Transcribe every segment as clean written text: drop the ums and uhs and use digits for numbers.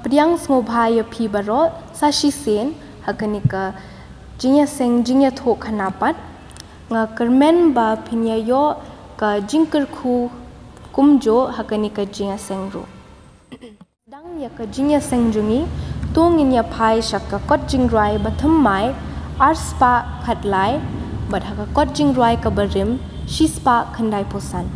priang smobhaya pi baro sashi sen hakani ka jinya seng jinya thok khanapat nga kermen ba pinya yo ka jingker khu kumjo hakani ka jinya seng ro dang ya ka jinya seng jungi tongin ya phai shakka kot jing rai batham mai arspa khatlai bat haka kot jing rai ka barim shispa khandai posan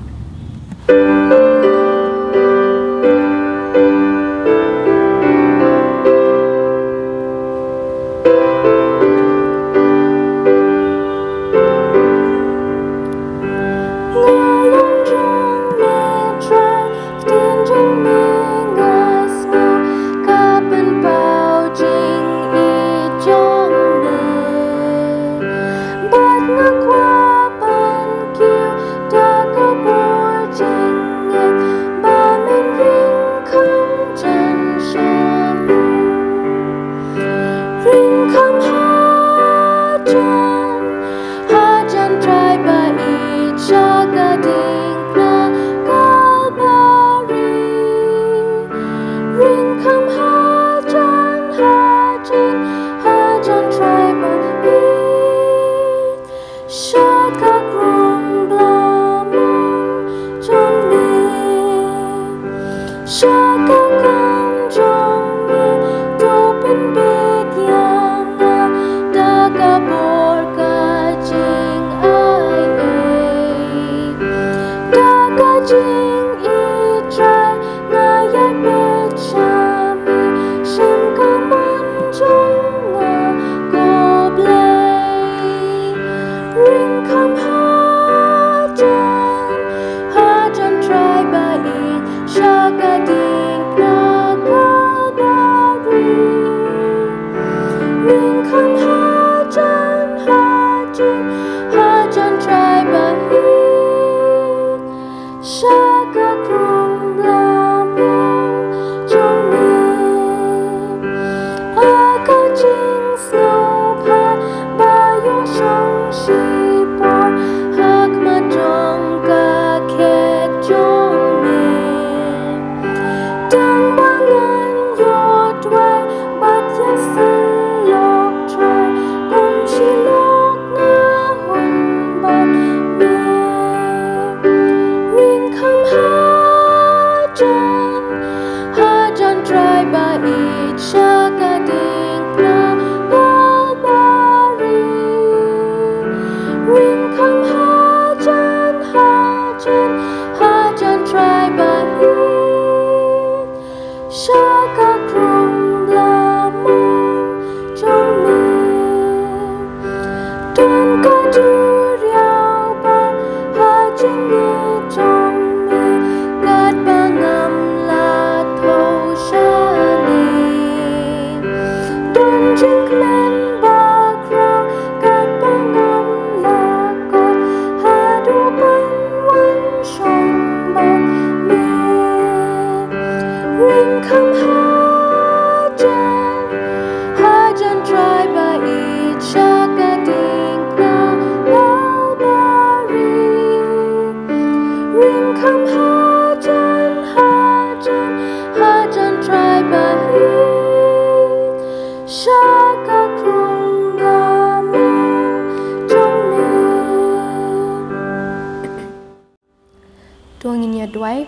Dwai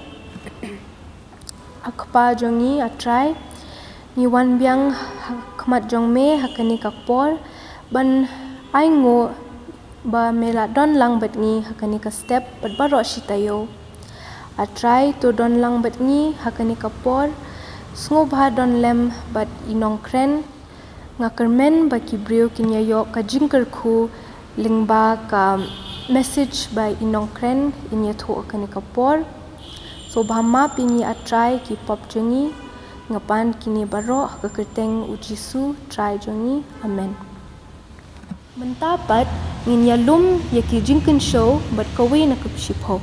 akpa jongi atrai ni wan biang khmat jong me hakani kakpor ban aingo ba mela don lang bat ni hakani ka step bat baro shitayo atrai to don lang bat ni hakani kapor sngo bha don lem bat inong kren ngakermen ba kibrio kinyayo ka jingker khu lingba ka message by inong kren inya tho hakani kapor so bhama pini atrai ki pop jongi ngapan kini baro kekerteng ujisu try jongi amen mentapat nginya lum yaki jingken show bat kawe na kupshipho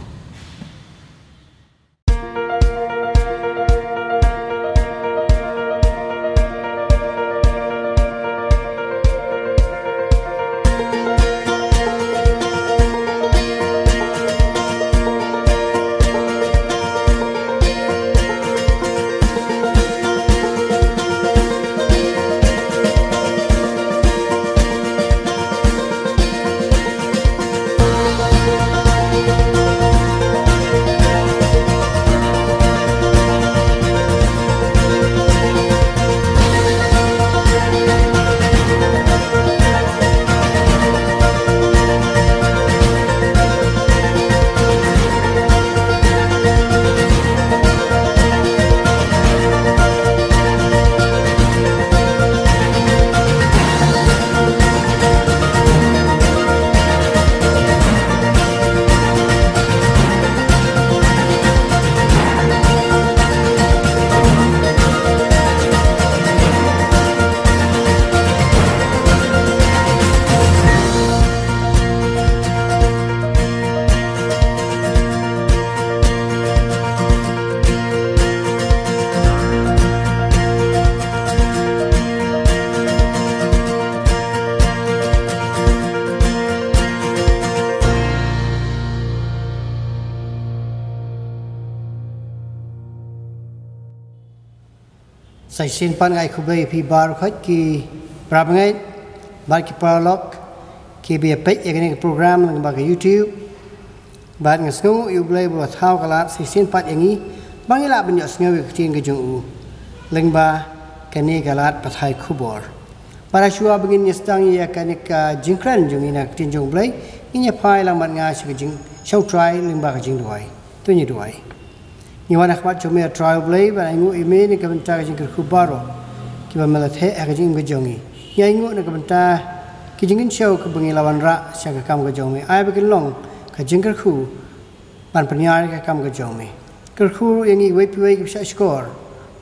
sai sin pan ngai khubai phi bar khat ki prab ngai bar ki parlok ki be pe ye program nang ba YouTube ban ngasngu yu blai bo thau kala sai sin pat yangi bangila ban yos ngau tin ge jung u lengba kani galat pathai khubor para shua begin yestang ya kanika jingkran jung ina tin jung blai inya phai lang ban nga shi jing shau try lengba ka jing duai tu ni duai ni wana khmat chome trial blai ba ngu ime ni ka ban ta jing khubaro ki ba mala the ka jing ge jongi ya ngu na ka ban ta ki jing shau ka bangi lawan ra sha ka kam ge jong me ai ba kin long ka jing khu ban panyar ka kam ge jong me khu yangi wei pi wei ka sha score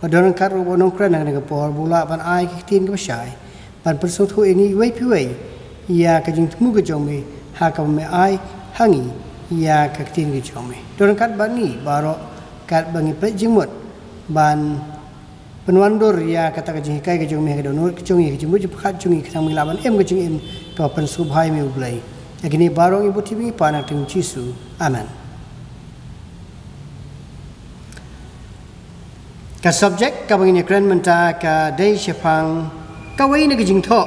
ba don kat ro bonong kran na ka por bula ban ai ki tin ka shai ban per so thu yangi wei pi wei ya ka jing mu ge jong me ha ka me ai hangi ya ka tin ge jong me don kat ban ni baro kat bangi pe jing mot ban penwandor ya kata ka jing kai ka jong me ka don ka jong ki jing mu ji khat jong ki sang mi laban em ka jing em ka pen su bhai me ublai yakini baro ibu tibi pa na ting chisu amen ka subject ka bangi kran menta ka dei shepang ka wei na ka jing tho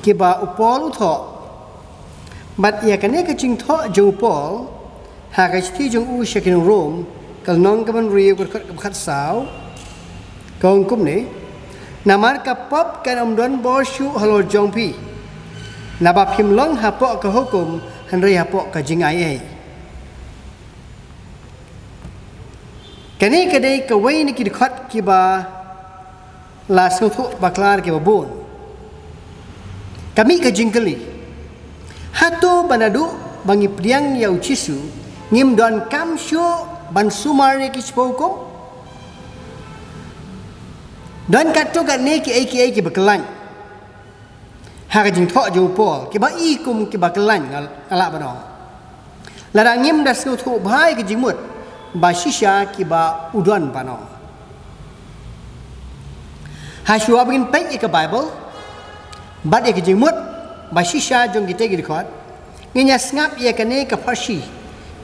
ki ba upol u tho bat ya ka ne ka jing tho jong upol ha ka ti jong u shekin rom kal nong ka ban riu ka khat sao kong kum ni namar ka pop kan don bo shu halo jong pi na ba phim long ha po ka hukum han ri ha po ka jing ai ai kani ka dei ka wei ni ki khat ki ba la su thu baklar ki ba bon kami ka jingkali hatu banadu bangi priang yau chisu ngim don kam shu ban sumar ni ki spokom don katu ka ne ki ai ki baklan ha ka jing tho ju pol ki ba i kum ki baklan ala banong la da ngim da su thu bhai ki jing mut ba shisha ki ba udon banong ha shua begin pe ka bible bat ye ki jing mut ba shisha jong ki te ki khot nginya ngap ye ka ne ka farshi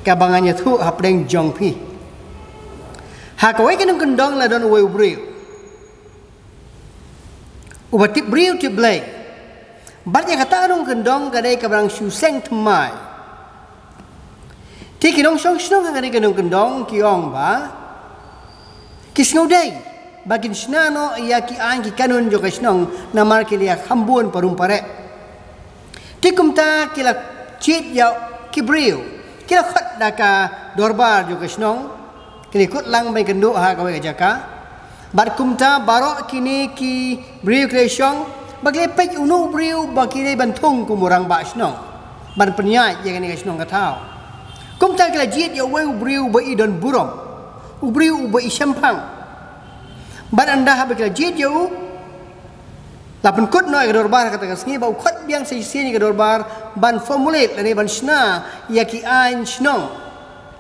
ka banganya thu hapdeng jong pi ha ka wei ka nung kendong la don wei briu ubatip briu ti blai bat ye kata nung kendong ka dei ka bang shu seng thmai ti ki nong song snong ka dei ka nung kendong ki ong ba ki snong dei bagin snano ya ki an ki kanun jo ka snong namar ki lia khambun parum pare ti kumta ki la chit ya ki briu ki la khat da ka dorbar jo ka snong ki kut lang bai kendo ha ka wei jaka bat kumta baro kini ki briu kresyong bagle pe unu briu bakire bantung kumurang ba snong ban penyai ye ni ka snong ka thau kumta ki la jit ya wei briu ba i don burom u briu ba i shampang ban anda ha bakla jit ya u lapun kut noi ka dorbar kata ka sngi ba khat biang sei sini ka dorbar ban formulate la ni ban shna ya ki an snong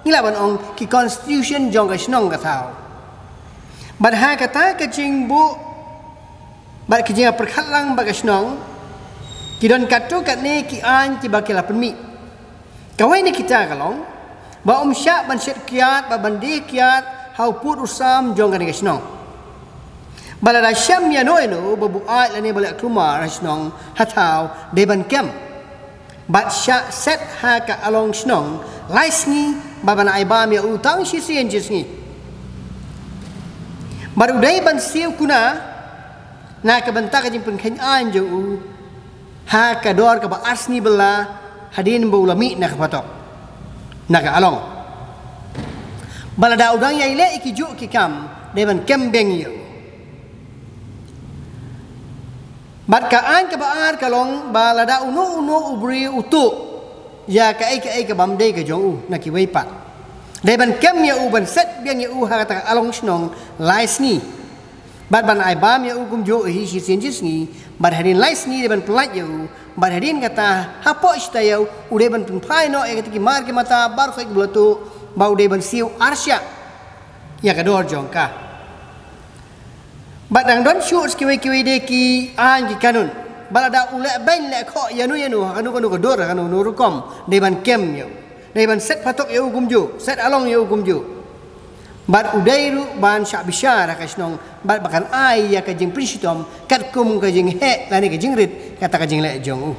ila ban ong ki constitution jong ka snong ka thau ban ha kata ka jing bu ba ki jing perkhat lang ba ka snong ki don katu kat ni ki an ki ba ki la penmi kawai ni kita kalong ba sya ban set kiat ba bandi kiat hau put usam jong ka ni ka snong balada syam ya noeno babu ai la ni balak klumar snong hatau de ban kem bat sya set ha ka along snong laisni baban ai bam ya utang si sien jisni baru dai ban siu kuna na ka banta ka jing pengkhen an jo u ha ka dor ka ba asni bela hadin ba ulami na ka patok na ka along balada udang ya ile ki ju ki kam de ban kem beng yo bat ka an ka ba ar ka long balada unu ubri utu ya ka ai ka bam de ka jong u na ki wei pat de ban kem ya u ban set biang ya u ha ta along snong lais ni bat ban ai bam ya u kum jo hi si sin jis ni bat hadin lais ni de ban plat ya u bat hadin kata ha po ista ya u de ban pun phai no e ka ki mar ke mata bar khoi blotu ba u de ban siu arsya ya ka dor jong ka bat dang don shu kiwi de ki an ki kanun balada ule ben le kho yanu anu ko dor anu nu rukom de ban kem yo de ban set patok yo gum ju set along yo gum ju Bat udairu ban syak bisyara kasnong bat bakan ai ya kajing prinsitom kat kum kajing he lani kajing rit kata kajing le jong u.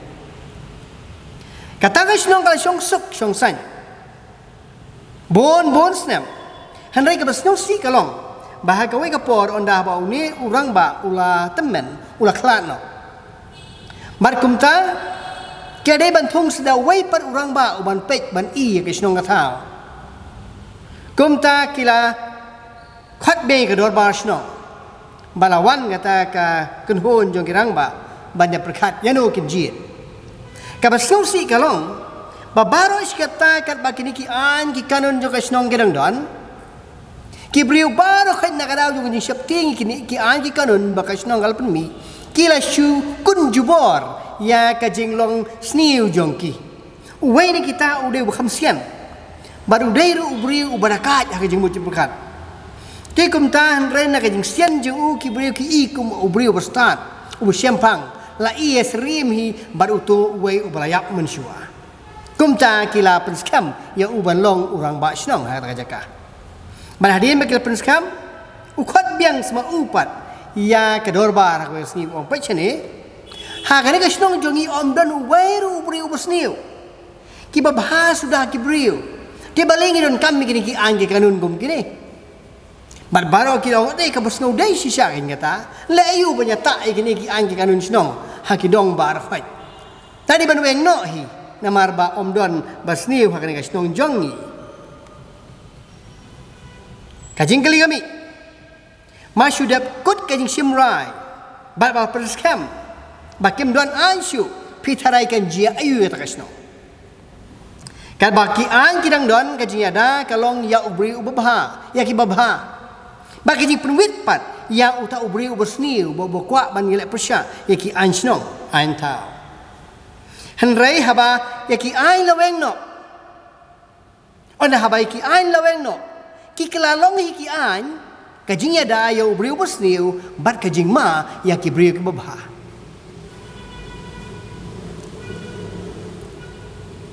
Kata kasnong kala syong suk syong san. Bon snam. Hanrai ka basnong si kalong. Bahag kawai kapor ondah ba uni urang ba ula temen ula klatno. Bat kumta kedai bantung sedau wai pat urang ba uban pek ban i ya kasnong katau. Kumta kila khat be ka dor bar snong. Balawan kata ka kunhun jong kirang ba banyak perkat yano kinjit. Ka basnong si kalong babaro kata kat bakini ki an ki kanon jong kasnong kirang don. Ki briu baro khat nakadaw jong ni syapting ki an ki kanon ba kasnong galpen mi. Kila shu kun jubor ya ka jinglong sniu jong ki. Uwai ni kita udah khamsian. Baru dairu ubriu ubarakat ya ka jing muti perkat. Ki kum tahan rena ka jing sian jong u ki briu ki i kum ubriu berstat. U syempang la i esrim hi baru tu uwai ubalayak mensyua. Kum ta kila penskam ya uban long urang ba snong ha ka jaka. Ban hadirin bakil penskam ukhat biang sama upat ya kedor bar ka sni om pachane ha kane ka snong jongi om dan uwairu ubriu bersniu. Ki babha sudah ki briu. Ki balingi don kami kini ki ange kanun gum kini. Barbaro ki dong dei ka busno dei sisa kin kata. Le ayu banya ta kini ki ange kanun snong ha ki dong bar fai. Tadi ban weng no hi namar ba om don basniu ha kani ka snong jongi. Kajing kali kami. Masyudap kut kajing simrai. Ba perskam. Bakim don ansyu pitarai kan jia ayu ya takasno. Kat baki an kidang don kajing ada kalong ya ubri ubabha ya ki babha. Baki jing penwit pat ya uta ubri ubasniu bo kwa ban ngilek persya ya ki ansno antau. Hanrai haba ya ki ai laweng no. Onda haba ki ai laweng no. Ki kelalong hi ki an kajing ada ya ubri ubasniu bat kajing ma ya ki bri ubabha.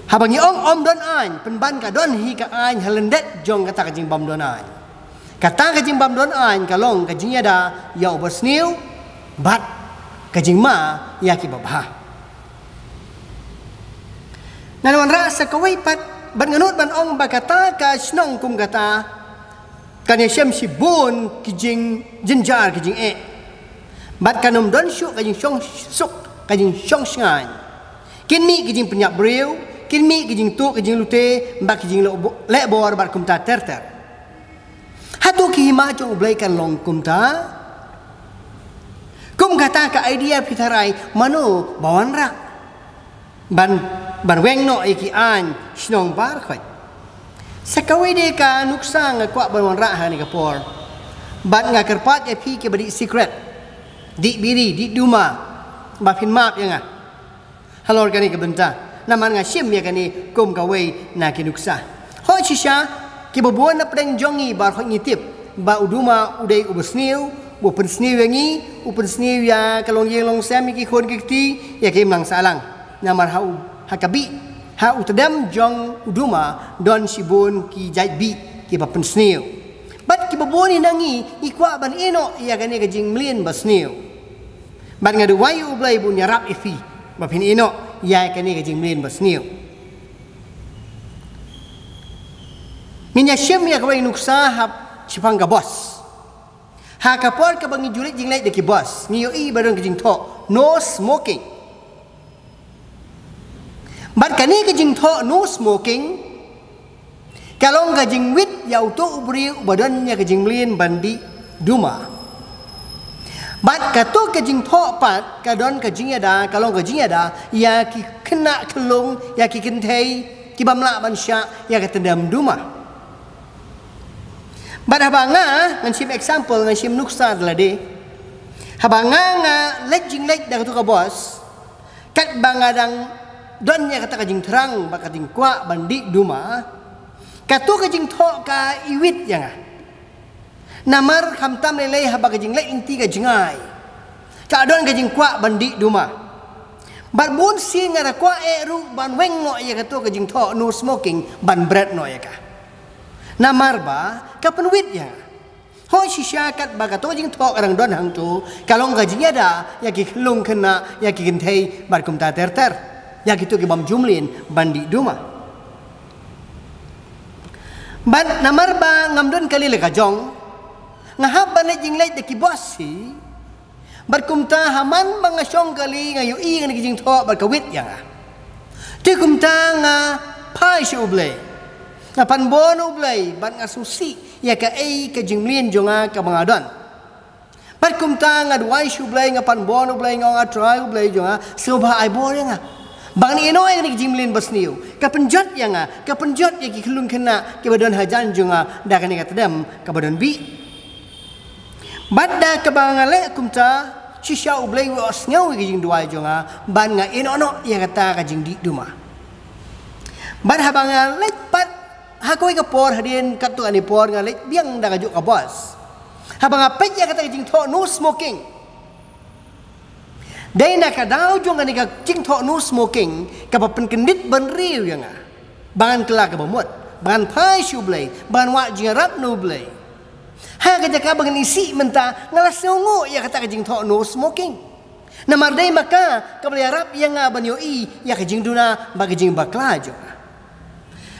Habangi om don an penban ka don hi ka an halendet jong kata kajing bam don an. Kata kajing bam don an kalong kajing ada ya ubasniu bat kajing ma ya ki babha. Nanuan rasa kawai pat ban nganut ban ong ba kata ka snong kum kata kanya syam si bon kijing jenjar kijing e. Bat kanum don syuk kajing syong suk kajing syong sngan. Kini kijing penyak briu kinmi kijing tu kijing lute mbak kijing le bor bar kumta terter hatu ki hima jong ublaikan long kumta kum kata ka idea pitarai mano bawan rak ban weng no iki an snong bar khoi sakawai de ka nuksa nga kwa ban rak ha ni kapor ban nga kerpat ya pi ke badi secret di biri di duma ba pin map ya nga halor kani ke benta naman nga sim ya kani kum kawai na kinuksa. Ho sisya kibubuan na pedang jongi bar hok ngitip ba uduma udai ubasniu bu pensniu yangi upensniu ya kalong yeng long sam ki khon kiti ya kim lang salang namar ha hakabi ha utadam jong uduma don sibun ki jaibi ki ba pensniu. Bat kibubuan ni nangi ikwa ban ino ya kani kajing mlien basniu. Bat ngadu wayu ublai bu nyarap ifi ba pin ino ya kani kajing mlin basniu. Minya syem ya kawai nuksa hap cipang ka bos. Ha kapor ka bangi julit jing lait deki bos. Ngiyo i barang kajing to no smoking. Bat kani kajing to no smoking. Kalong kajing wit ya uto ubri badan ya kajing mlin bandi duma. Bat kato kajing thok pat kadon kajing ada kalong kajing ada ya ki kena kelung ya ki kentei ki bamla mansya ya ketendam duma. Bat habanga ngansim example ngansim nuksa delade. Habanga nga lejing lej dak tu ka bos. Kat bangadang don ya kata kajing terang ba kajing kwa bandi duma. Kato kajing thok ka iwit ya nga. Namar khamtam lelai haba kajing lek inti kajingai. Kadon kajing kwa bandi duma. Ban bun si ngara kwa eru ban weng no ya kato kajing tho no smoking ban bread no ya ka. Namar ba kapan wit ya. Hoi sisyakat baga to jing tok arang don hang tu kalong ka jing ada ya ki lung kena ya ki gintei bar kum ta ter ya ki tu ki bam jumlin bandi duma. Ban namar ba ngam don kali le ka jong ngahab ban jing lai de ki bosi bar kum ta haman bang syong kali ngayu i ngi jing tok bar ka wit ya. Ti kum ta nga pai shu ble. Napan bono blay ban asusi ya ka ai ka jingmlien jonga ka bangadon. Pat kumta nga duai shu blay ngapan bono blay nga try blay jonga soba ai bore nga. Bang ni eno ai ni jingmlien basniu. Ka penjot ya nga, ka penjot ya ki khulun kena ki badon hajan jonga da ka ni ka tedam ka badon bi. Badda ka bangale kumta shisha blay wa asngau ki jing duai jonga ban nga eno no ya kata ka jing di duma. Ban habangal lepat hakoi ka por hadin katu ani por ngalek biang da kajuk ka bos. Habang apet ya kata jing tho no smoking. Dai na ka daw jong ani ka jing tho no smoking ka papen kendit ban riu yang ah. Bangan kelak ka bamut, bangan pai shu blai, bangan wa jing rap no blai. Ha ka jaka bangan isi menta ngalas ngongo ya kata jing tho no smoking. Namar dai maka ka blai rap yang ah ban yo i ya ka jing duna bagi jing bakla jo.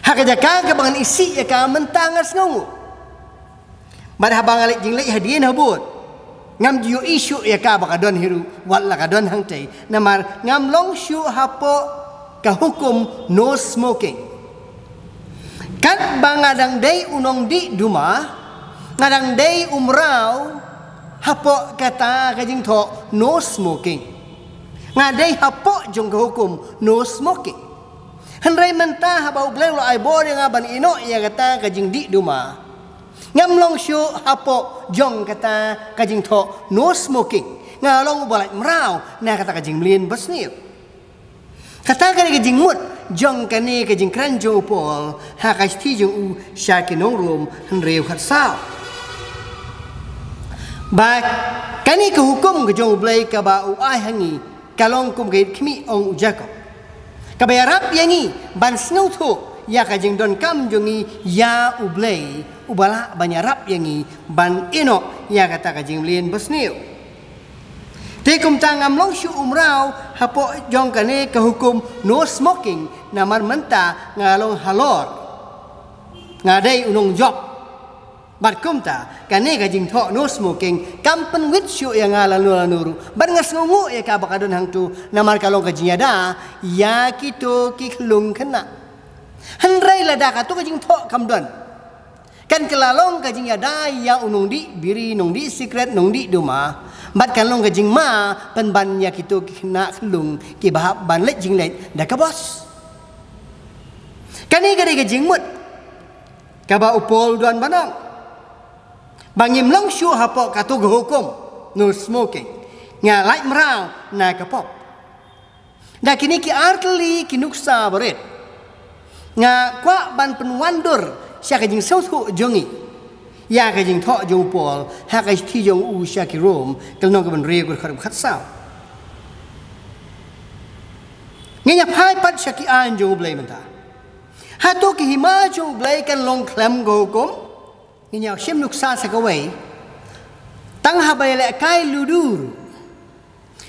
Hakajaka ka bangan isi ya ka mentangas ngongu. Bar habang alik jing lek hadien habut. Ngam jiyo isu ya ka bakadon hiru wala kadon hang tei. Namar ngam long shu hapo ka hukum no smoking. Kat bangadang day unong di duma ngadang day umrau hapo kata ka jing tho no smoking. Ngadai hapo jong ka hukum no smoking. Henry mentah habau bleng lo ai bor yang aban ino ya kata kajing di duma. Ngam long shu hapo jong kata kajing tho no smoking. Ngalong balai merau na kata kajing mlien basniu. Kata kajing mut jong kani kajing kran jong pol ha kasti jong u syakinong rum Henry khat sao. Ba kani ke hukum ke jong blai ka ba u ai hangi kalong kum ke khmi ong jakob. Kabayarap yangi ban snow tu ya kajing don kam jongi ya ublay ubala banyarap yangi ban ino ya kata kajing lien basniu. Tekum tangam long shu umrau hapo jong kane ke hukum no smoking namar menta ngalong halor ngadai unong job bat kumta kane kajing tho no smoking kampen wit shu yang ngalanuru ban ngasngu ya ka bakadon hang tu namar kalong kajing ada ya kitu kiklung kena henrai lada ka tu kajing tho kamdon kan kelalong kajing ada ya unong di biri nong di secret nong di duma bat kalong kajing ma pen ban ya kitu kena klung ki bahab ban let jing let da ka bos kane gade kajing mut ka ba upol duan banong bangim long shu hapo katu hukum no smoking ngalai merau na kapop da kini ki artli ki nuksa baret nga kwa ban penwandur sya kajing sautu jongi ya kajing tho jong pol ha kaj thi jong u sya ki rom kelno ka ban re kur khat khat sao ngenya phai pat sya ki an jong blai menta ha to ki hima jong blai kan long klam go hukum Nyaw siem nuksa sakawai tang habai le kai ludur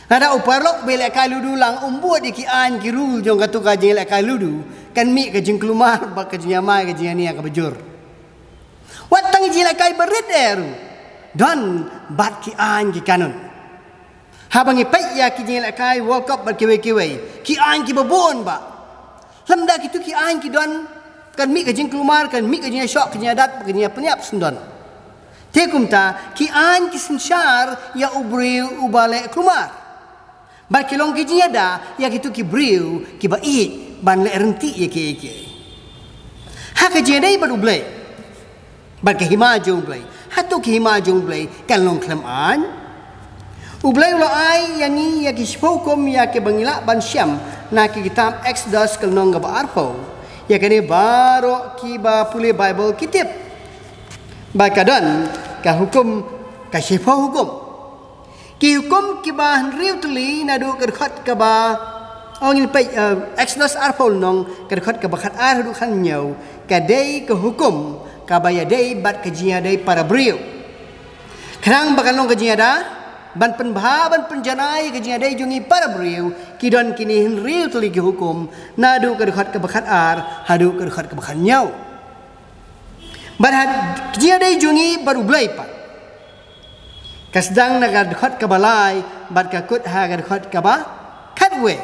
ada uparlok bele kai ludu lang umbuat di an kirul jong katu kajing le kai ludu kan mi kajing kelumar bak kajing yamai kajing ania ka bejur wat tang ji le kai berit eru don bat ki an ki kanun habangi pai ya ki jing le kai world cup bat kiwe ki an ki babon ba lamda kitu ki an ki don kan mi kajing kelumar kan mi kajing syok kajing adat kajing penyap sendon tekum ta ki an ki sensyar ya ubriu ubale kelumar ba kilong kajing ada ya kitu ki briu ki ba i ban le renti ya ki ha kajing dai ba ublai ba ke hima jong blai ha tu ki hima jong blai kan long klam an ublai lo ai yangi ya ki spokom ya ke bangila ban syam na ki kitab Exodus kalnong ga ba arho ya kini baru kiba pulih Bible kitip bakadon ka hukum ka syifa hukum ki hukum kiba henriu tuli nadu kerkhot kaba ongin pai Exodus arpol nong kerkhot kaba khat ar du khan nyau kadai ka hukum kabaya day bat kajinya day para beriu. Kerang bakalong kajinya dah ban penbahaban penjanai kajinya day jungi para beriu kidon kini henriu tuligi hukum nadu kedekhat kebakat ar hadu kedekhat kebakat nyau. Ban kajinya day jungi baru belai pat. Kasdang naga dekhat kabalai bat kakut ha dekhat kaba katwe.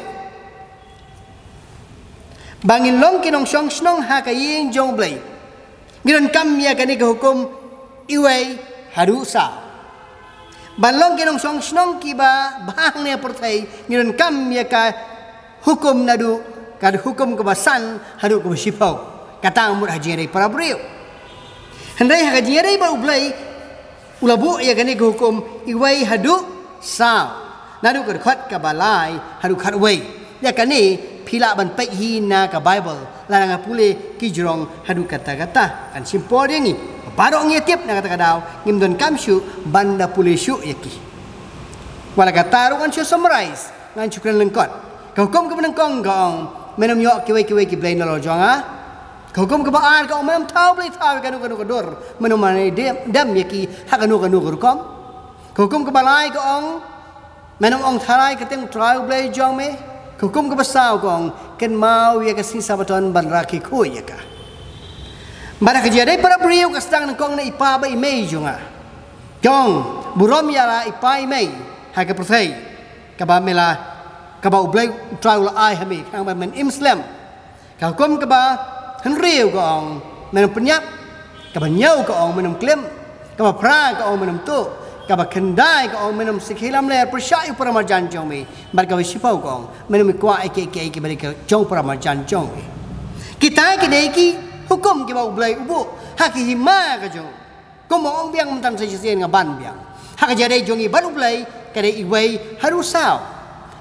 Bangin long kinong song snong ha kaying jong blay. Giron kam ya kani ke hukum iway harusa. Ban long kinong song snong kiba bang ne pertai giron kam ya ka hukum nadu kad hukum kebasan hadu ke sipau. Katang mur haji dari para beriu. Hendai ha haji dari ba ublay ulabu ya kani ke hukum iway hadu saw. Nadu ke dekat ke balai hadu katway. Ya kani pila ban pek hina ke Bible. Larang pule ki jurong hadu kata-kata. Kan simpor dia ni. Barok ngi tiap na kata kadau ngim don kam syu banda pule syu yaki. Wala kata ru kan syu summarize ngan cukran lengkot. Ke hukum ke menengkong gong menom yok kiwe-kiwe ki blai nalo jonga. Hukum kebaar kau menam tahu boleh tahu kanu kedor menam mana dam yaki hak kanu kerukom. Hukum kebalai kau menam ong tharai keteng trial boleh jong me. Hukum kebasau kau ken mau ya kasi sabaton ban raki ku ya ka. Bara kejadian para beriu kastang nengkong na ipa ba imei jonga. Jong burom yara ipa imei hak kepertai kabamela kabau boleh trial ai hami kang ba men Islam. Hukum keba henriu kong menam penyap kabanyau kong menam klem kabapra kong menam tu kabakendai kong menam sikhilam le persai para marjan jong me barka sipau kong menam kwa eke barika jong para marjan jong me kita ki hukum ki bau blai ubu haki hima ka jong komo ong biang mentam sesien ngaban biang hak jare jongi baru blai kade iwai harusau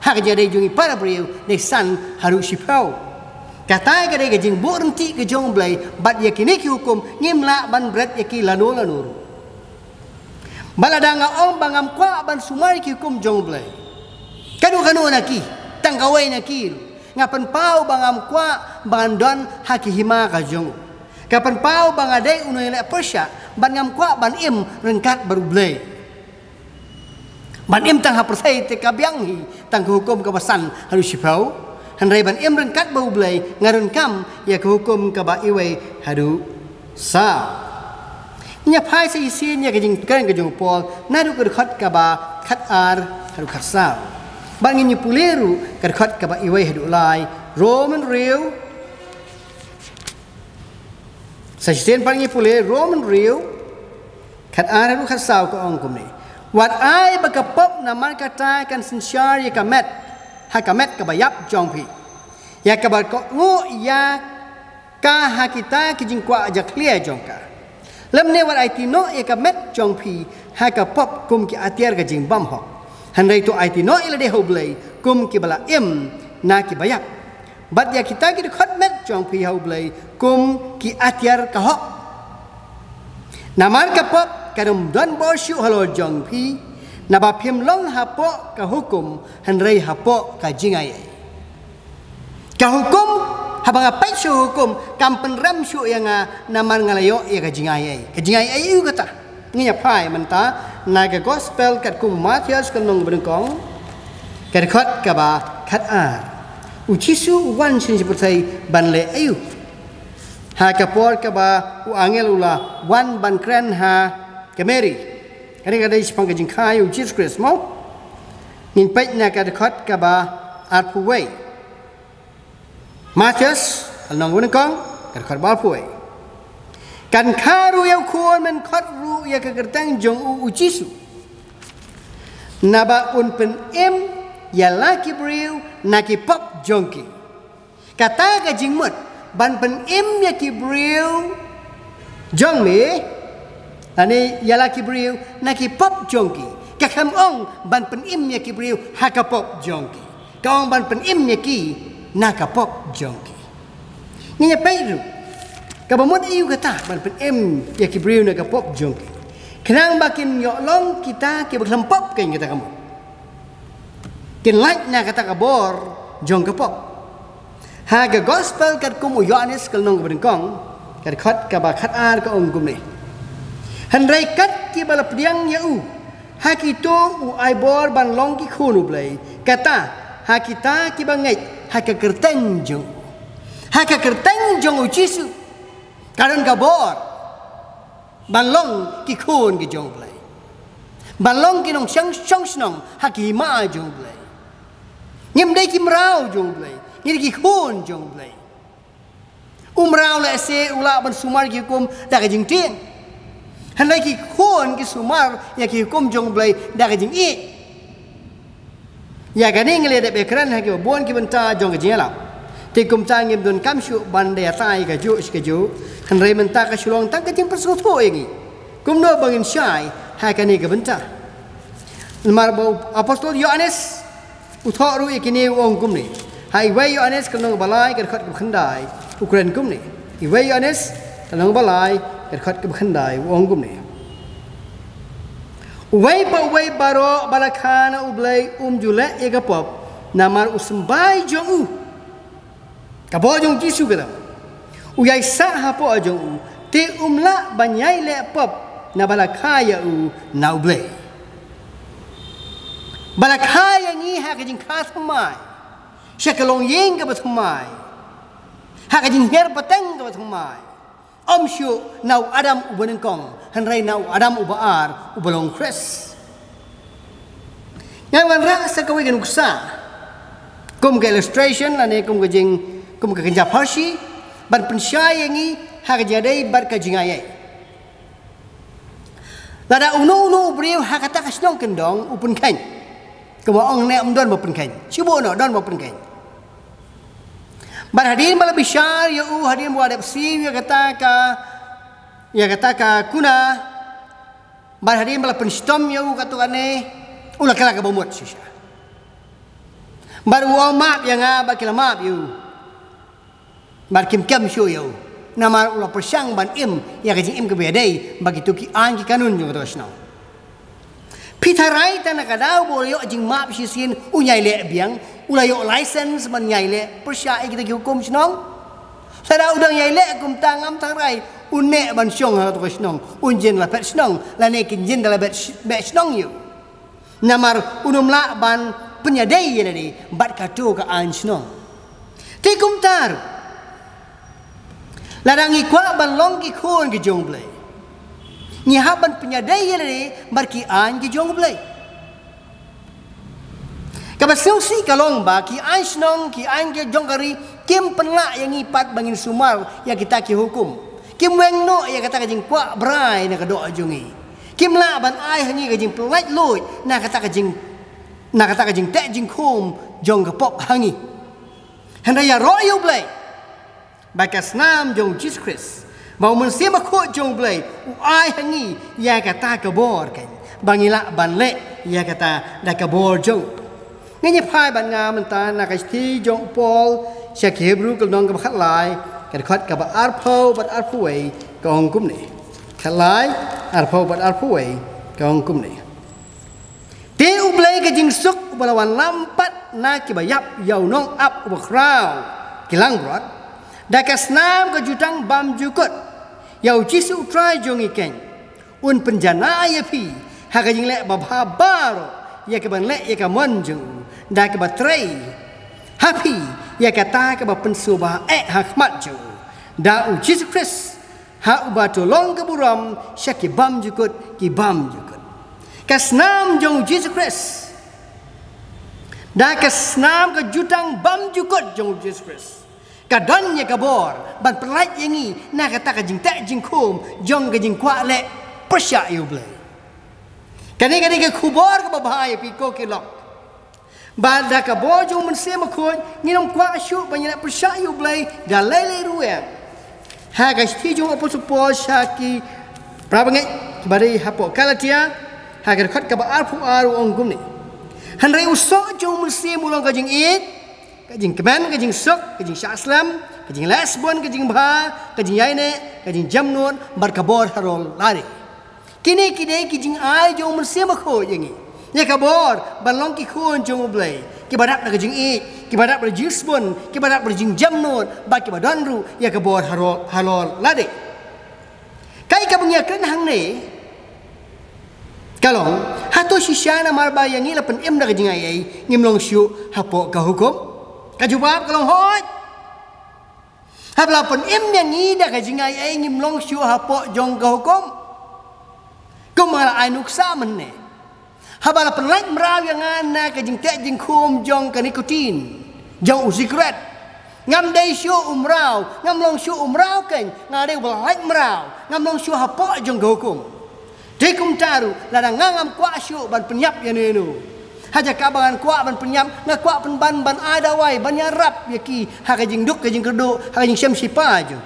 hak jare jongi para beriu nesan harus sipau. Katai kadai gajing borenti ke jong blai bat yakini ki hukum ngimla ban berat yaki lanu. Baladanga ong bangam kwa ban sumari ki hukum jong blai. Kanu naki tanggawai naki ngapan pau bangam kwa bandon haki hima ka jong. Kapan pau bangadai unoy le persya ban ngam kwa ban im rengkat baru blai. Ban im tang ha persai te kabyang hi tang hukum kabasan harus sipau. Handai ban im rengkat bau blai ngarun kam ya ke hukum ka ba iwai hadu sa. Nya phai se isin ya ke jing kan ke jong pol nadu ke khat ka ba khat ar hadu khat sa. Ban ngi puleru ke khat ka ba iwai hadu lai Roman real. Sa isin ban ngi pule Roman real khat ar hadu khat sa ko ong kum ni. Wat ai ba ka pop na man ka tai kan sinsyar ya ka met hakamet kabayap jong pi. Ya kabar ko ngu ya ka hakita kijing kwa aja clear jong ka. Lem ne war IT no ya kamet jong pi hakapop kum ki atiar ka jing bam hok. Handai to IT no ila de hoblay kum ki bala im na ki bayap. Bat ya kita ki khot met jong pi hoblay kum ki atiar ka hok. Namar kapop kadum don bo shu halo jong pi. Naba phim long hapo ka hukum handrai hapo ka jingai ka hukum habanga pai shu hukum kampen ram shu yang naman ngalayo ya ka jingai ayu kata nginya pai menta naga gospel kat kum Matius kanong berengkong ka khot ka ba khat ar uchisu wan sin seperti banle ayu ha ka por ka ba u angel ula wan ban kren ha ka Mary. Kadang-kadang sepang kajing kayu Jesus Christ mau ngin na ka dekat ka ba arpuway Matius alnong wenekong ka dekat arpuway kan karu yaw kuon men kot ru ya ka gertang jong u jisu naba un pen em ya laki briu naki pop jongki kata kajing mut ban pen em ya ki briu jong me ani yala kibriu naki pop jongki kakam ong ban pen im ya kibriu haka pop jongki kaong ban pen im ya ki naka pop jongki niya pairu kabamot iu kata ban pen im ya kibriu naka pop jongki kenang bakin yo long kita ki baklam pop kain kita kamu kin like na kata kabor jong ka pop haga gospel kat kumu Yohanes kalnong berengkong kad khat ka ba khat ar ka kum ni han rai kat ki bala pdiang ya u hakito u ai bor ban long ki khunu blai kata hakita ki bangai haka kerten jong u jisu karon ka bor ban long ki khun ki jong blai ban long ki nong sang snong haki ma jong blai nyem dai kim rau jong blai ni ki khun jong blai rau la se ula ban sumar ki kum da ka jing tin han lai ki khun ki sumar ya ki kum jong blai da ka jing i ya ka ni ngale da be kran ha ki bon ki ban ta jong ka jing la ti kum ta ngem don kam shu ban da tai ka ju ka ju han rai man ta ka shulong ta ka jing perso tho ngi kum no bangin shai ha ka ni ka ban ta mar bo apostol Yohanes uthoru ikini ong kum ni hai wei Yohanes kanong balai ka khat ka khandai Ukraine kum ni wei Yohanes kanong balai ka khat ka khandai ong kum ni wei baro balakana ublai jule ega pop namar usmbai jong u ka bo jong jisu ka uyai sa ha po jong u te la banyai le pop na balakaya u na ublai balakaya ni ha ka jing kha thamai shakalong yeng ka bathamai ha ka jing her pateng ka bathamai om shu nau adam ubanen kong han rai nau adam ubaar ubalong kres ngai wan ra sa ka wi gan uksa kum ka illustration la ne kum ka jing kum ka kanja parsi ban pensyai ngi ha ka jadai bar ka jingayai lada uno ubriu ha ka ta kasnong kendong upun kan kuma ong ne don ba pen kan chibo no don ba pen kan bar hadin bala bishar ya u hadin wa adap si ya kata ka kuna bar hadin bala penstom ya u katukane ula kala ka bomot sisha bar wa map ya nga ba kila map yu bar kim shu ya u namar ula persang ban im ya ka jing im ke bedai bagi tu ki an ki kanun ju terus no Pitarai tanah kadau boleh jing map sisin unyai le biang ulai license man nyai le persya kita hukum senong sada udang nyai le kum tangam tarai unne ban syong ha to senong unjen la pet senong la ne kinjen dala bet senong yu namar unum la ban penyadai ye ni bat katu ka an senong ti kum tar ladang ikwa ban long ki khon ki jong blai ni haban penyadai ye barki an ki jong blai kabasau si kalong ba ki an snong ki an ke jong kari kim penla yang ipat bangin sumar ya kita ki hukum kim weng no ya kata ka jing kwa brai na ka do jongi kim la ban ai hangi ka jing pelait loi na kata ka jing te jing khum jong ka pop hangi handa ya royo blai bakas nam jong Jesus Christ mau mensema ko jong blai ai hangi ya kata ka bor kan bangila ban le ya kata da ka bor jong ngay phai ban nga man ta na ka thi jong Paul sha ki Hebrew ka nong ka khat lai ka khat ka ba arpho bat arphuai ka ong kum ni khat lai arpho bat arphuai ka ong kum ni te u blai ka jing suk balawan lampat na ki ba yap yau nong ap ba krau ki lang brot da ka snam ka jutang bam jukut yau jisu trai jong iken un penjana ya pi ha ka jing le ba ba baro ya ka ban le ya ka mon jong da ka batrai happy ya kata ka ba pensuba hakmat ju da u Jesus Christ ha u ba tolong ka buram syaki bam jukut ki bam jukut kasnam jong Jesus Christ da kasnam ka jutang bam jukut jong Jesus Christ kadon ya ka bor ban pelait yangi na kata ka jing tak jing khum jong ka jing kwa le persya yu blai kani ka kubor ka bahaya pi ko ki lok Bada ka bojo mensema ko nginom kwa shu banyana persya yu blai galele ruya ha ka stiju apostol Paul shaki prabangai bari hapo Galatia ha ka khat ka ba arfu aru ongum ni hanrai uso jo mensema long ka jing it ka jing keman ka jing sok ka jing shaslam ka jing lesbon ka jing bha ka jing yaine ka jing jamnon bar ka bor harol lari kini ki jing ai jo mensema ko yangi Ya kabor ban long ki khun jong blai. Ki badak na jing I, ki badak ber jisbun, ki badak ber jing jamnut, ba ki badan ru ya kabor halol lade. Kai ka bang ya kan hang ne. Kalong hato shisha na marba yang ila pen em na jing ai ngim long shu hapo ka hukum. Ka jawab kalong hoi. Habla pen em yang ida ka jing ai ngim long shu hapo jong ka hukum. Kumala ai nuksa men ne. Habala penlait merau yang ana ke jing tek jing kum jong ke nikotin jong usikret ngam dai shu umrau ngam long shu umrau ken ngade belait merau ngam long shu hapo jong hukum de kum taru ladang ngam kwa shu ban penyap ya nenu haja kabangan kwa ban penyap ngakwa pen ban ada wai ban yarap yaki ha ke jing duk ke jing kedu ha ke jing syam sipa jo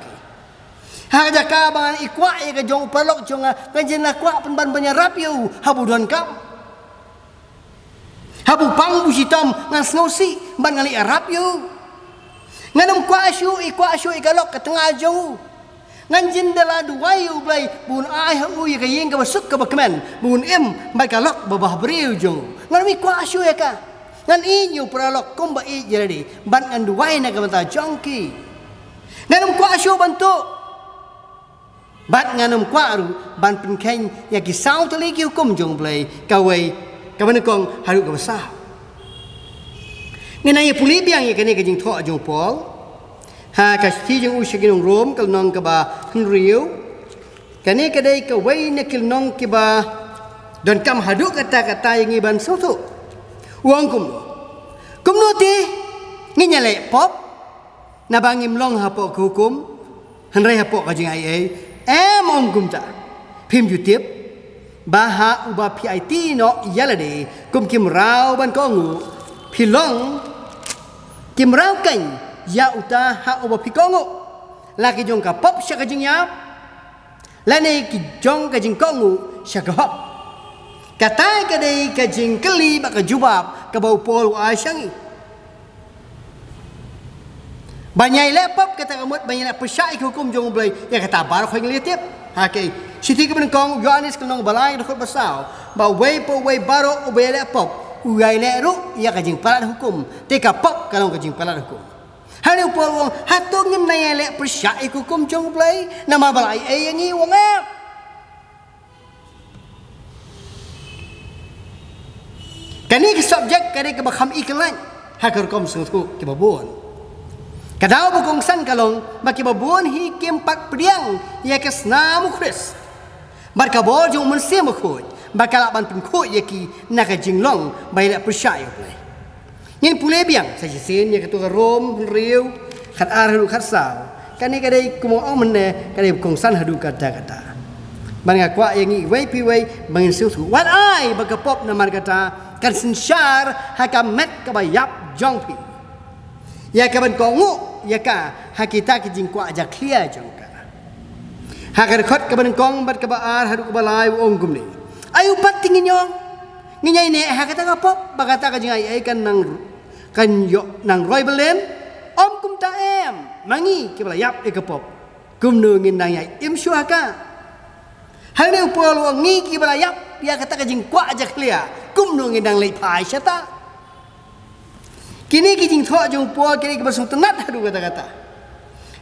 haja kabangan ikwa ya ke jong palok jong ke jing lakwa pen ban yarap yu habudon kam habu pang busitam ngan snosi ban ngali arab yu nganum kwa asyu ikalok ke tengah jauh ngan jindela duai yu blai bun ai hu ye kayeng ka basuk ka bakmen bun em bai kalok babah briu jong ngan mi kwa asyu ya ka ngan inyu pralok kumba I jadi ban ngan duai na ka mata jongki nganum kwa asyu bantu bat nganum kwa ru ban pinken ya ki sau tali ki hukum jong blai kawai kawan kong haru ke besar. Ngenai puli biang ye kene kajing thok jong pol. Ha kasti jong usik jong rom kal nong ke ba henriu. Kene kadai ke wei ne kil nong ke ba don kam hadu kata-kata yang iban soto. Uang kum no ti nginya le pop na bangim long hapo ke hukum. Henrai hapo kajing ai om kum ta. Phim YouTube baha uba PIT no yalade kum kim rau ban kongu pilong kim rau kan ya uta ha uba pikongu laki jong ka pop sya ka jing yap lane ki jong ka jing kongu sya ka hop kata ka dei ka jing keli ba ka jubab ka bau pol wa syangi banyai lepop kata kamut banyai pesai hukum jong blai ya kata bar khoi ngli tip ha ke Siti ke kong Yohanes ke nong balai dokot basau ba wei po wei baro ubay le pop uyai le ru ya kajing palat hukum teka pop kalong kajing palat hukum hari po wong hatong ngem na le persai hukum jong play nama balai yang i wong ap kani ke subjek kare ke bakham iklan hakar kom sungtu ke babon kadau bukong san kalong baki babon hi kempak priang ya kesna mukhris Barkabor jong mensia mukut, bakal aban pengkut yaki nak jinglong bailak percaya boleh. Yang pulai biang saya sen yang ketua rom riu kat arhu kat sao. Kani kadai kumong omne kadai kongsan hadu kata-kata. Bangga kwa yang i wei pi wei bangin susu. Wat ai bakapop namar kata kan sensyar hakamet kabayap jongpi. Ya kaban kongu ya ka hakita ki jingkwa aja clear jong. Hakar khot ke benengkong bat ke baar hadu ke balai ong kum ni. Ayu pat tingin nyong. Nginyai ne hakata kapop bakata ka jingai ai kan nang roi belen om kum ta em mangi ke balai yap e kapop. Kum nu ngin nang yai im syuaka. Hal ne upol wong ni ki balai yap ya kata ka jing kwa aja clear. Kum nu ngin nang lei pai syata. Kini ki jing thok jong po kini ke basung tenat hadu kata-kata.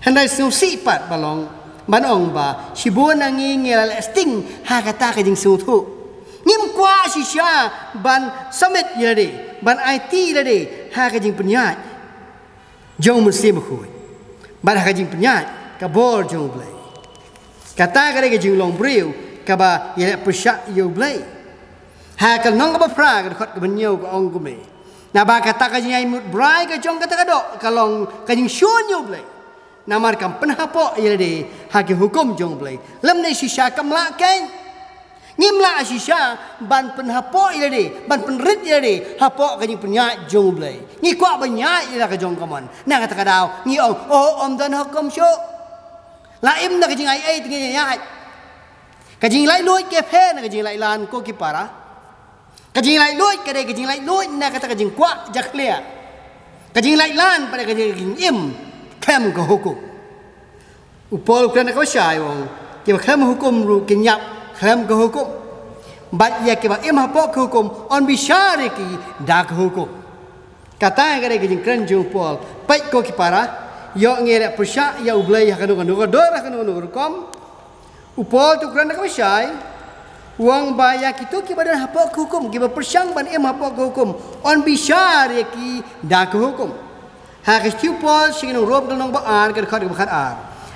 Handai sung sipat balong Banong ba sibun nangi ngel sting ha kata ka jing sutu ngim kwa si sya ban summit yade ban IT yade ha ka jing penyat jong muslim khu ban ha ka jing penyat ka bol jong blai kata ka jing long briu ka ba yele persyak yo blai ha ka nong ba fra ka khot ka benyo ka ong gume na ba kata ka jing ai mut brai ka jong kata ka do ka long ka jing shon yo blai Namar kam penhapo yade haki hukum jong blai lem nei shisha kam la ken ngimla shisha ban penhapo yade ban penrit yade hapo ka jing penya jong blai ngi kwa banya ila ka jong kamon na kata kadau ngi om dan hukum syo la im na ka jing ai tingi ya ka jing lai loi ke phe na ka jing lai lan ko ki para ka jing lai loi ka de ka jing lai loi na kata ka jing kwa jaklia ka jing lai lan pada ka jing im Kem ke hukum. Upol kerana kau syai wong. Kita kem hukum ru kenyap kem ke hukum. bat ya ke ba im hapok hukum on bisyare ki dak hukum kata gare ke jing kren jung pol pai ko ki para yo ngere persya ya ublay hakanu kanu dora kanu kanu kom upol tu kren ka bisyai uang baya kitu ki badan hapok hukum ki ba persyang ban im hapok hukum on bisyare ki dak hukum ha ke pol sing nong rob nong ba ar ka khot ka ar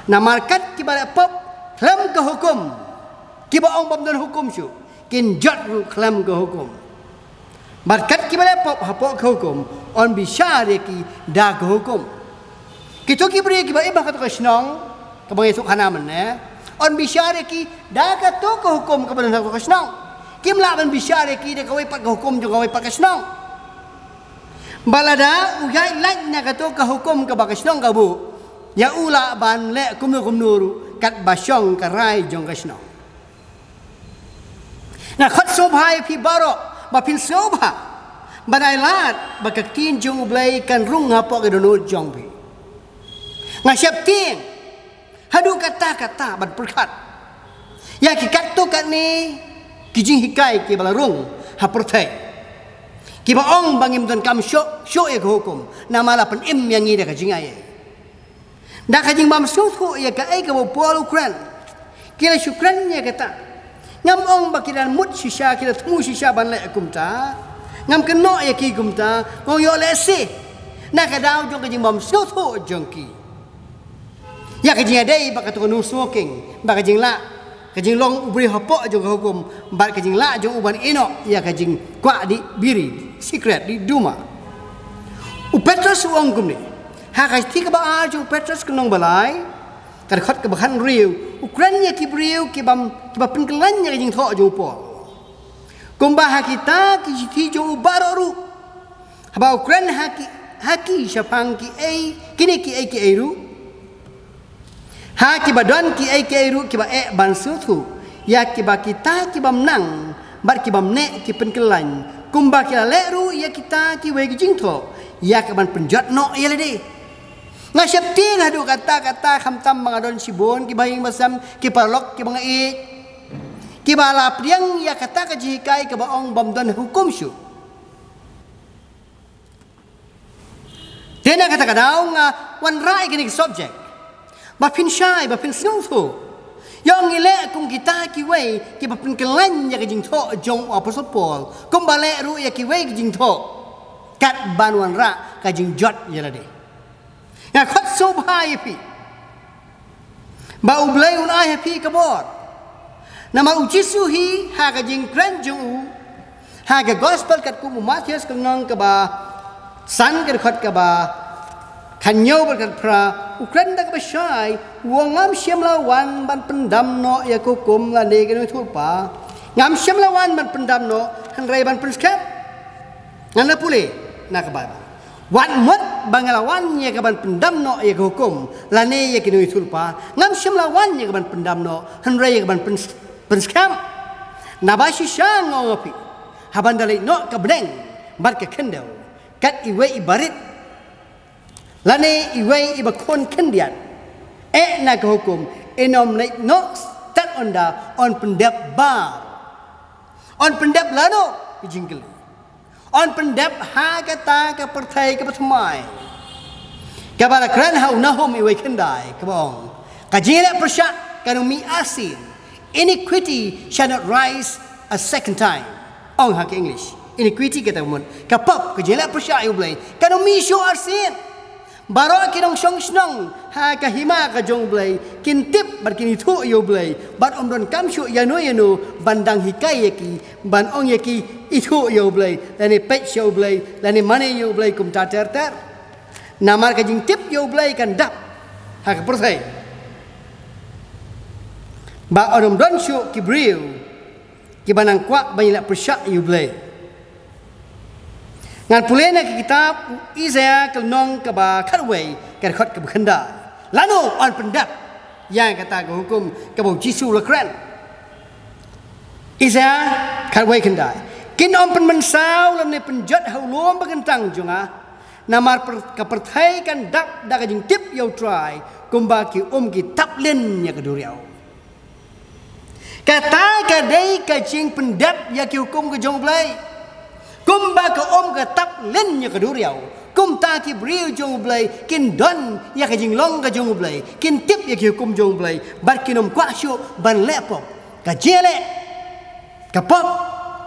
na markat ki ba pop klam ka hukum ki ba ong bam dan hukum syu kin jot ru klam ke hukum barkat ki bale pop hapok ke hukum on bisyare ki da ke hukum kitu ki bri ki ba iba ka to kasnong ka bang esuk hanaman on bisyare ki da ka to ke hukum ka ban ka kasnong kim la ban bisyare ki da ka wai pak ke hukum jo ka wai pak kasnong balada ugai lak na ka to ke hukum ka ba kasnong ka bu ya ula ban le kum nuru kat basyong ka rai jong kasnong na khot sobhai pi barok ba pin sobha badai lat ba kakin jong ublai kan rung hapok ke donut jong pi nga siap ting hadu kata ban perkat ya ki kat tu kat ni ki jing hikai ki bala rung ha pertai ki ba ong bangim don kam syok ya hukum na mala pen im yang ida ka jing ai da ka jing bam sufu ya ka ai ka bo pol ukran kila syukran ya kata ngam ong bakiran mut shisha kita temu shisha ban le kumta ngam keno ya ki kumta ngong yo le se na ka daw jong ka jing bom so tho jong ki ya ka jing dai ba ka tu nu smoking ba ka jing la ka jing long ubri hapok jong ka hukum ba ka jing la jong uban ino ya ka jing kwa di biri secret di duma u Petrus wong kum ni ha ka ti ka ba a jong Petrus kenong balai kad khot ke bahan riu Ukrainya ki riu ki bam penkelannya jing tho jo po kumba kita ki ti jo baroru haba Ukrain haki syapang ki ai kini ki ai ki airu ha ki badan ki ai ki airu ki ba e ban sutu ya ki ba kita ki bam nang bar ki bam ne ki penkelan kumba ki leru ya kita ki we jing tho ya ka ban penjat no ya le nga siap ting hadu kata khamtam mangadon sibon ki bahing masam ki parlok ki mga i ki bala priang ya kata ka jikai ka baong bamdan hukum syu tena kata kadaw nga wan rai kini subject ba pin shai ba pin snuthu yang ile kum kita ki wei ki ba pin kelan ya ka jing tho jong apostle Paul kum bale ru ya ki wei ki jing tho kat ban wan ra ka jing jot ya lade ya khot sobhai pi ba ublai un ai pi kabor nama ujisu hi ha ka jing kran jung ha ka gospel kat ku Matius kanong ka ba san ka khot ka ba khanyo ber kat pra ukran da ka ba shai wongam siam lawan ban pendam no ya ku kum la ne ka thu pa ngam siam lawan ban pendam no han rai ban penskap ngana pule na ka ba wan mut bangalawan ya kaban pendam no ya hukum lane ya kini sulpa ngam simlawan ya kaban pendam no hanre ya kaban penskam nabashi syang ngopi haban dalai no kabdeng bar ke kendau kat iwe ibarit lane iwe ibakon kendian na ke hukum enom lek no stat onda on pendap bar on pendap lano jingkel on pendap ha kata ke pertai ke pertemai ke bala kran ha unahum iwe kendai ke bong ka jira persyak kanumi asin iniquity shall not rise a second time ong ha ke English iniquity kata mun ka pop ke jira persyak iwe blai kanumi show asin baro kinong song snong ha ka hima ka jong blai kintip bar kini thu iwe blai bar om don kam shu yano bandang hikai ki ban ong ki itu yo blai lani pet yo blai lani money yo blai kum tater namar ka jing tip yo blai kan dap ha ka persai ba odom don shu ki briu ki banang kwa banyak persyak yo blai ngan pulena ki kitab Isaiah kelnong ka ba khatwei ka khot ka khanda lano on pendap yang kata ka hukum ka bo jisu la kran Isaiah khatwei khandai kin om pen mensau lam ne penjat hau lom bagentang junga namar ka perthai kan dap da ka jing tip yo try kumba ki ki tap len nya ka duriau Kata kadai kacing pendap ya ki hukum ke jong blai. Kum ba ka om ka tap len ya ka duriau. Kum ta ki briu jong blai kin don ya ka jing long ka jong blai. Kin tip ya ki hukum jong blai. Bar kinom kwa shu ban lepop. Ka jele. Ka pop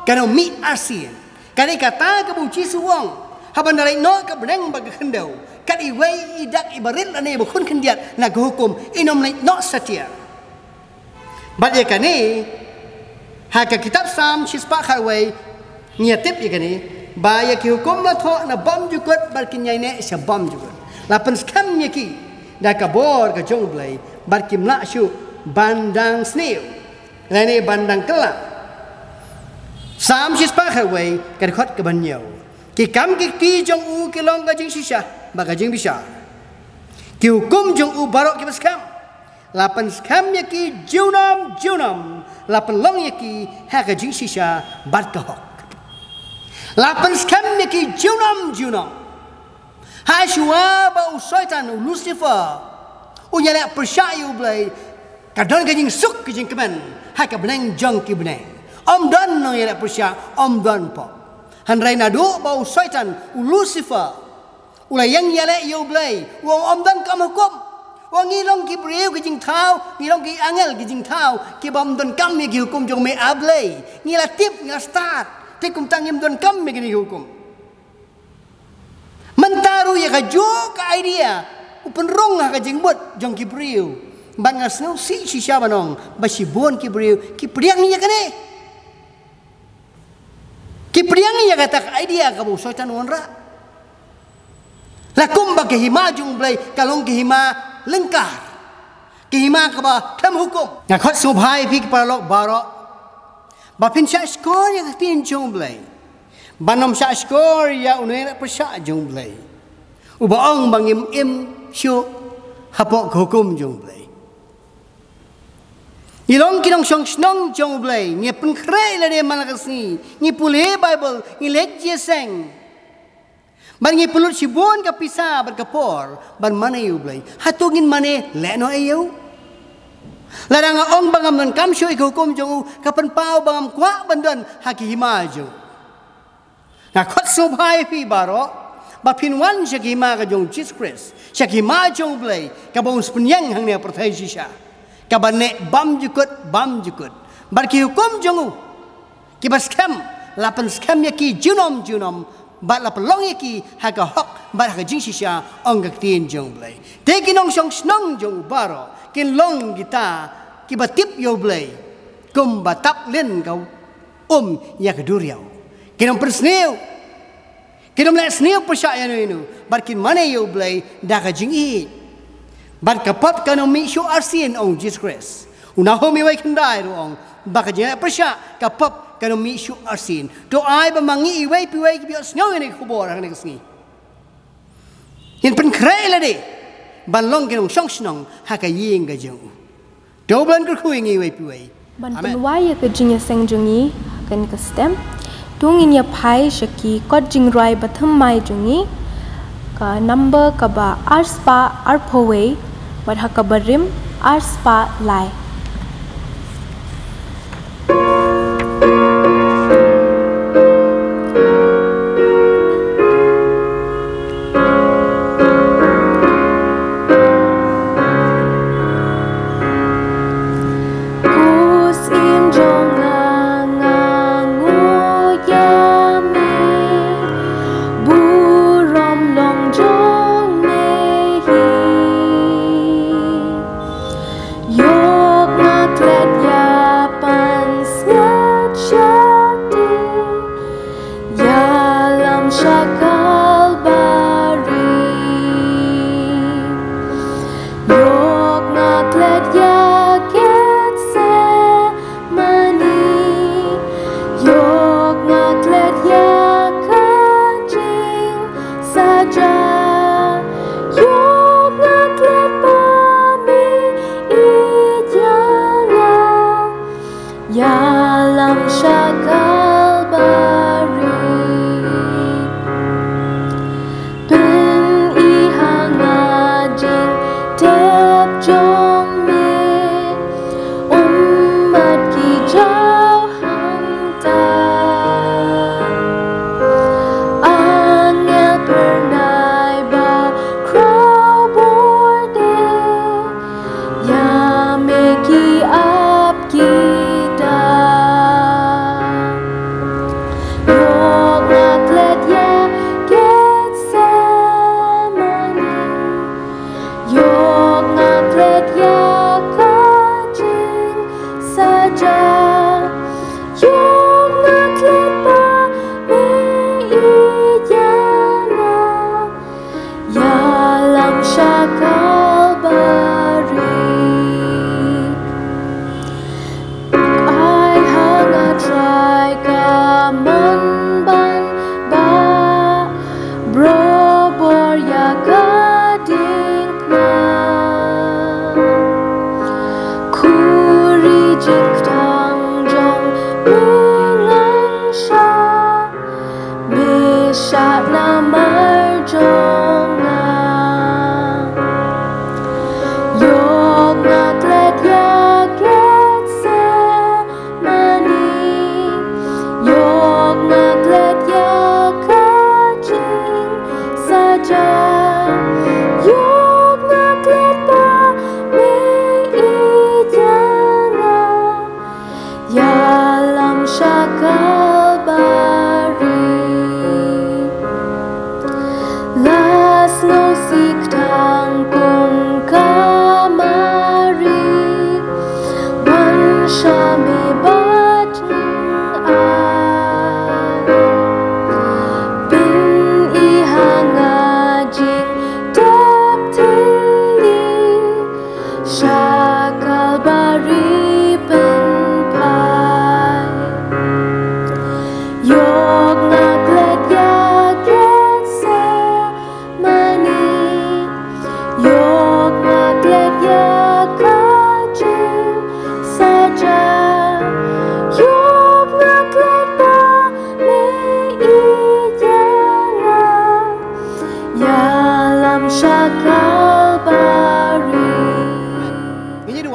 kanong mi asin. Kadai kata ka bu chi suwong. Haban dalai no ka brenang ba ka kendau. Kat iwei idak ibarit ane ba kun kendiat na ka hukum inom lai no satia. Balik kani, haka kitab Sam shispa kharway ngiatip ikani, baya ki hukum la tho na bam jukut barkin nyai ne sya bam jukut. Lapan skam nyaki da kabor ka jong blai barkim la shu bandang sniu. Lani bandang kelak. Sam shispa kharway kan khot ka banyau. Ki kam ki ti jong u ki long ka jing shisha ba ka jing bisa. Ki hukum jong u barok ki skam. Lapan skam yaki junam. Lapan long yaki haka jing shisha bat kahok. Lapan skam yaki junam. Hashua ba usaitan Lucifer. Unyalak persyayu blai. Kadon ka jing suk ka jing kemen. Haka benang jong ki benang. Om don nong yalak persya. Om don pop. Hanrai nadu ba usaitan Lucifer. Ulayang yalak yu blai. Wong om don kam hukum. Wang ngilong ki beriu ki jing tau, ngilong ki angel ki jing tau, ki bam don kam mi ki hukum jong me ablay, ngila tip ngila start, te kum tangim don kam mi ki hukum. Mentaru ya ka jo ka idea, upen rong ha ka jing bot jong ki beriu, ban ngasno si shisha banong, basibon ki beriu, ki priang ni ya kane. Ki priang ni ya kata ka idea ka bu soitan wanra. Lakum ba ki hima jong blay, kalong ki hima lengkar kihima ka ba kam hukum nga khot subhai phi paralok baro ba pin sha skor yang tin jong blai banom sha skor ya unena persya jong blai ubaong bangim im shu hapok hukum jong blai ilong kinong song snong jong blai nge pen krai la de malakasni ngi pule bible ngi lek jeseng ban ngi pulut sibon ka pisa ban kapor ban mana yu blai hatungin mane leno ayo larang ong bangam nan kam shu hukum jong kapan pau bangam kwa bandon haki himaju na khot subhai fi baro ba pinwan shakima ka jong Jesus Christ shakima jong blai ka bong spunyang hang ne perthai shisha ka ban ne bam jukut bar ki hukum jong ki bas kam lapan skam yaki junom bat la pelong yaki haka hok bat haka jing shisha ong gak tin jong blai te kinong song snong jong baro kin long kita ki batip yo blai kum batap len kau ya keduriau kinong persneu kinong la sneu persya inu bat kin mane yo blai da ka jing i bat kapap kanong mi shu arsin ong Jesus Christ unahomi wai kendai ro ong baka jing persya kapap kalau mi syu arsin do ai ba mangi iwei piwei ki bios ngau ni kubor hang ni sngi hin pen krai la de ban long ki nong song snong ha ka ying ga jong do ban ku khu ngi iwei piwei ban pen wai ka jing ya seng jongi kan ka stem tung in ya phai shaki kot jing rai batham mai jongi ka number ka ba arspa arphowei bat ha ka barim arspa lai Yo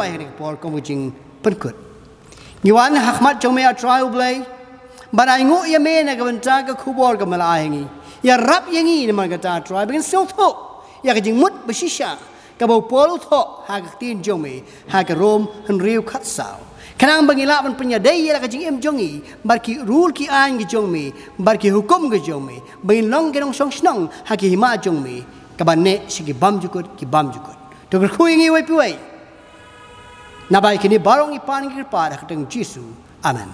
bai hari por ko mujing penkut ngiwan hakmat jong me a trial blai barai ngo ya me na gaban ta ka khubor ka mala hengi ya rap yengi ni man ka ta trial begin so tho ya ka jing mut besisha ka bau pol tho ha ka tin jong me ha ka rom han riu khat sao kanang bangila man penyadai ya ka jing em jongi barki rule ki an gi jong me barki hukum gi jong me bain long ge dong song snong ha ki hima jong me ka ban ne sigi bam jukut ki bam jukut to ka khuingi wai pi wai nabai kini barong ipan ki pa da ka teng jisu amen